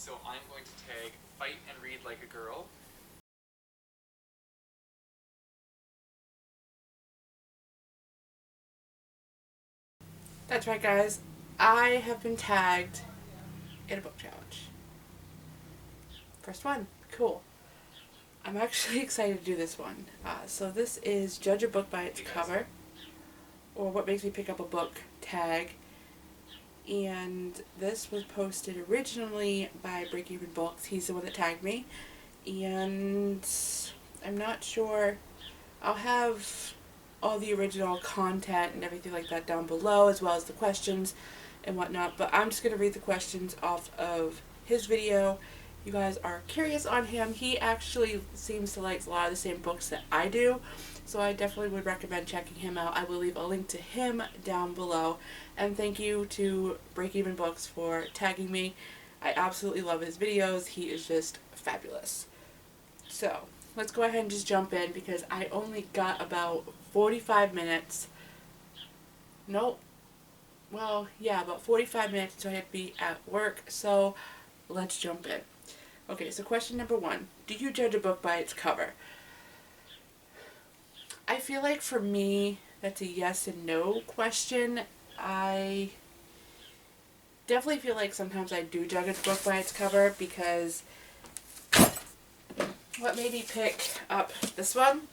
so I'm going to tag Fight and Read Like a Girl. That's right, guys. I have been tagged in a book challenge. First one. Cool. I'm actually excited to do this one. So this is Judge a Book by its cover, or what makes me pick up a book tag. And this was posted originally by Breakeven Books. He's the one that tagged me. And I'm not sure. I'll have all the original content and everything like that down below, as well as the questions and whatnot. But I'm just going to read the questions off of his video. You guys are curious on him. He actually seems to like a lot of the same books that I do, so I definitely would recommend checking him out. I will leave a link to him down below. And thank you to Breakeven Books for tagging me. I absolutely love his videos. He is just fabulous. So let's go ahead and just jump in, because I only got about 45 minutes. Nope. Well, yeah, about 45 minutes until I have to be at work. So let's jump in. Okay, so question number 1. Do you judge a book by its cover? I feel like for me, that's a yes and no question. I definitely feel like sometimes I do judge a book by its cover, because what made me pick up this one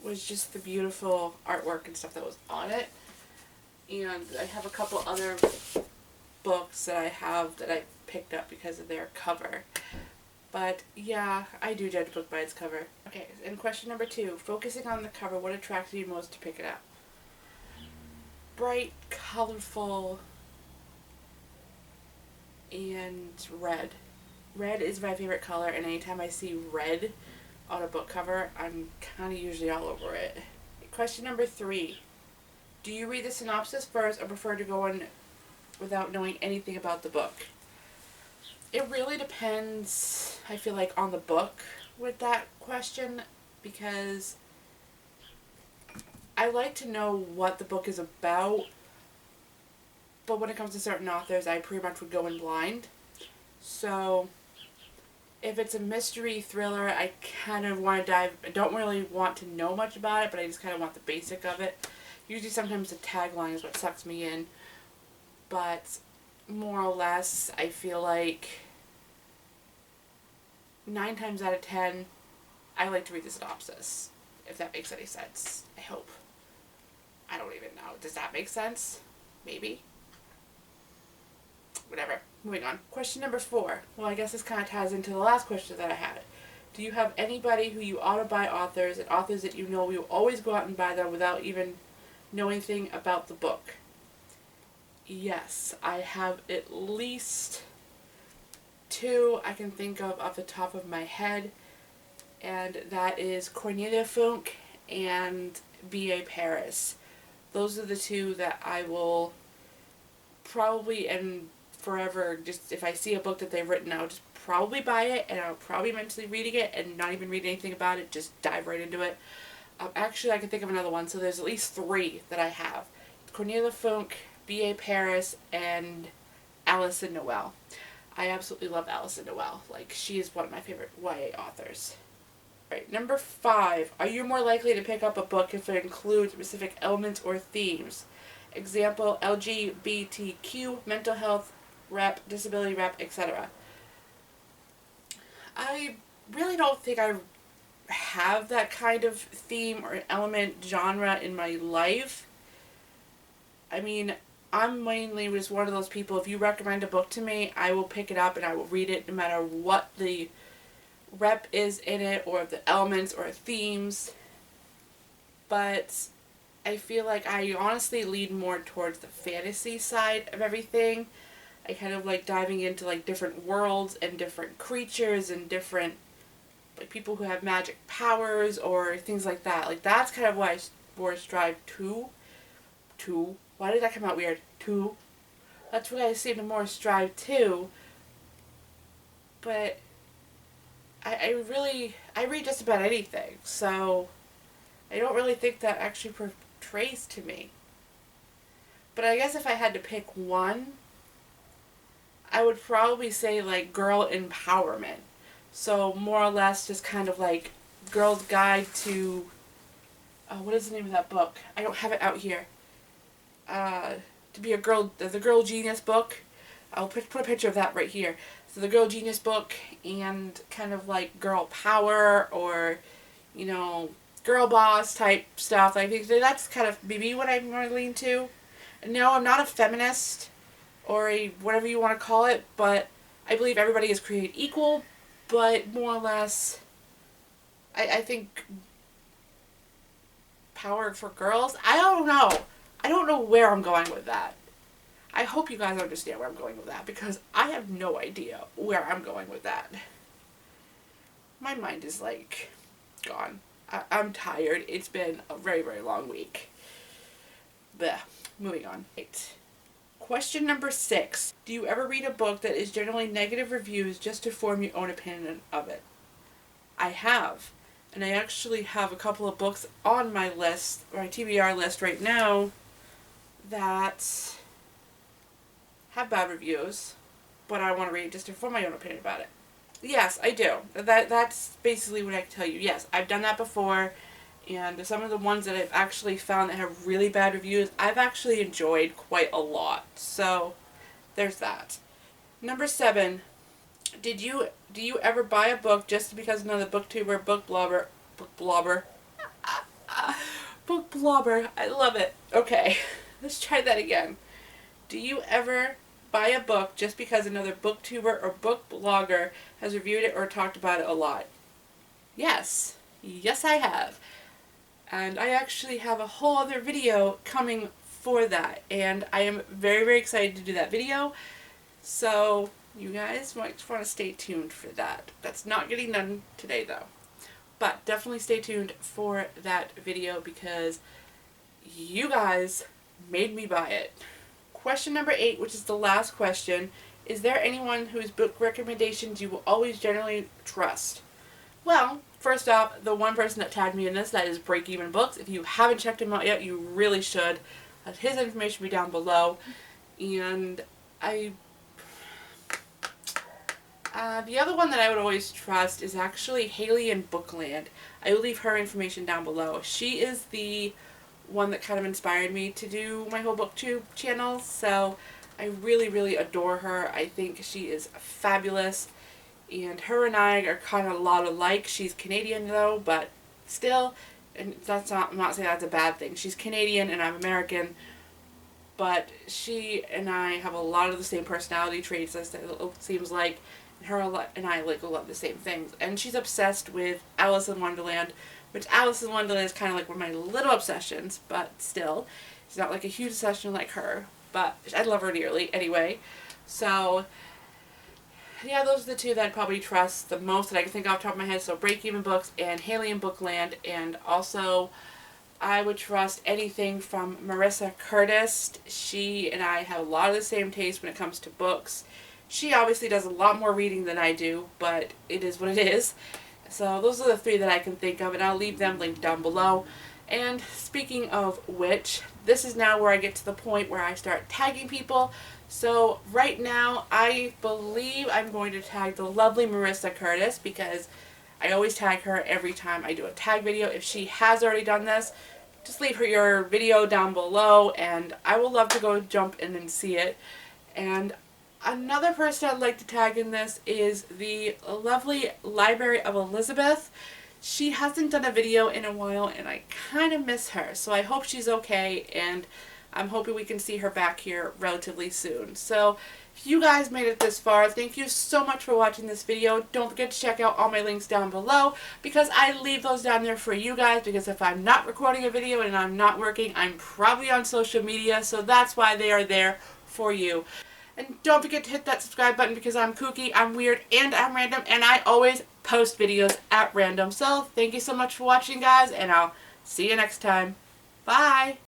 was just the beautiful artwork and stuff that was on it. And I have a couple other books that I have that I picked up because of their cover. But yeah, I do judge a book by its cover. Okay, and question number 2. Focusing on the cover, what attracted you most to pick it up? Bright, colorful, and red. Red is my favorite color, and anytime I see red on a book cover, I'm kind of usually all over it. Question number 3. Do you read the synopsis first or prefer to go in without knowing anything about the book? It really depends, I feel like, on the book with that question, because I like to know what the book is about, but when it comes to certain authors, I pretty much would go in blind. So if it's a mystery thriller, I kind of want to I don't really want to know much about it, but I just kind of want the basic of it. Usually sometimes the tagline is what sucks me in, but more or less, I feel like 9 times out of 10, I like to read the synopsis, if that makes any sense. I hope. I don't even know. Does that make sense? Maybe. Whatever. Moving on. Question number 4. Well, I guess this kind of ties into the last question that I had. Do you have anybody who you ought to buy authors, and authors that you know you always go out and buy them without even knowing anything about the book? Yes, I have at least 2 I can think of off the top of my head, and that is Cornelia Funk and B.A. Paris. Those are the 2 that I will probably and forever, just if I see a book that they've written, I'll just probably buy it, and I'll probably mentally reading it and not even read anything about it, just dive right into it. Actually, I can think of another one, so there's at least 3 that I have. Cornelia Funk, B.A. Paris, and Alison Noel. I absolutely love Alison Noel. Like, she is one of my favorite YA authors. Alright, number 5. Are you more likely to pick up a book if it includes specific elements or themes? Example, LGBTQ, mental health, rep, disability rep, etc. I really don't think I have that kind of theme or element genre in my life. I mean, I'm mainly just one of those people, if you recommend a book to me, I will pick it up and I will read it no matter what the rep is in it, or the elements or themes. But I feel like I honestly lean more towards the fantasy side of everything. I kind of like diving into like different worlds and different creatures and different like people who have magic powers or things like that. Like, that's kind of what I more strive to. Why did that come out weird? That's what I seem to more strive to. But I read just about anything, so I don't really think that actually portrays to me. But I guess if I had to pick one, I would probably say like girl empowerment. So more or less just kind of like Girl's Guide to, what is the name of that book? I don't have it out here. To be a girl, the Girl Genius book. I'll put a picture of that right here. So the Girl Genius book and kind of like girl power or, you know, girl boss type stuff. I think that's kind of maybe what I'm more lean to. No, I'm not a feminist or a whatever you want to call it, but I believe everybody is created equal, but more or less, I think power for girls. I don't know. I don't know where I'm going with that. I hope you guys understand where I'm going with that because I have no idea where I'm going with that. My mind is like gone. I'm tired. It's been a very, very long week. Blech. Moving on. Right. Question number 6. Do you ever read a book that is generally negative reviews just to form your own opinion of it? I have. And I actually have a couple of books on my list, or my TBR list right now, that have bad reviews, but I want to read just to form my own opinion about it. Yes, I do. That's basically what I can tell you. Yes, I've done that before, and some of the ones that I've actually found that have really bad reviews, I've actually enjoyed quite a lot. So, there's that. Number 7. Do you ever buy a book just because another booktuber, book blobber, I love it. Okay, let's try that again. Do you ever buy a book just because another booktuber or book blogger has reviewed it or talked about it a lot? Yes. Yes, I have. And I actually have a whole other video coming for that. And I am very, very excited to do that video. So, you guys might want to stay tuned for that. That's not getting done today, though. But definitely stay tuned for that video because you guys made me buy it. Question number 8, which is the last question. Is there anyone whose book recommendations you will always generally trust? Well, first off, the one person that tagged me in this, that is Breakeven Books. If you haven't checked him out yet, you really should. His information will be down below. And the other one that I would always trust is actually Haley in Bookland. I will leave her information down below. She is the one that kind of inspired me to do my whole booktube channel, so I really, really adore her. I think she is fabulous, and her and I are kind of a lot alike. She's Canadian though, but still, and I'm not saying that's a bad thing. She's Canadian and I'm American, but she and I have a lot of the same personality traits, as it seems like. Her and I like a lot of the same things, and she's obsessed with Alice in Wonderland, which Alice in Wonderland is kind of like one of my little obsessions, but still, it's not like a huge obsession like her, but I love her dearly anyway. So, yeah, those are the two that I'd probably trust the most that I can think off the top of my head. So Breakeven Books and Haley in Bookland, and also I would trust anything from Marissa Curtis. She and I have a lot of the same taste when it comes to books. She obviously does a lot more reading than I do, but it is what it is. So those are the 3 that I can think of, and I'll leave them linked down below. And speaking of which, this is now where I get to the point where I start tagging people. So right now, I believe I'm going to tag the lovely Marissa Curtis because I always tag her every time I do a tag video. If she has already done this, just leave her your video down below, and I will love to go jump in and see it. And another person I'd like to tag in this is the lovely Library of Elizabeth. She hasn't done a video in a while, and I kind of miss her. So I hope she's okay, and I'm hoping we can see her back here relatively soon. So if you guys made it this far, thank you so much for watching this video. Don't forget to check out all my links down below because I leave those down there for you guys, because if I'm not recording a video and I'm not working, I'm probably on social media, so that's why they are there for you. And don't forget to hit that subscribe button because I'm kooky, I'm weird, and I'm random, and I always post videos at random. So, thank you so much for watching, guys, and I'll see you next time. Bye!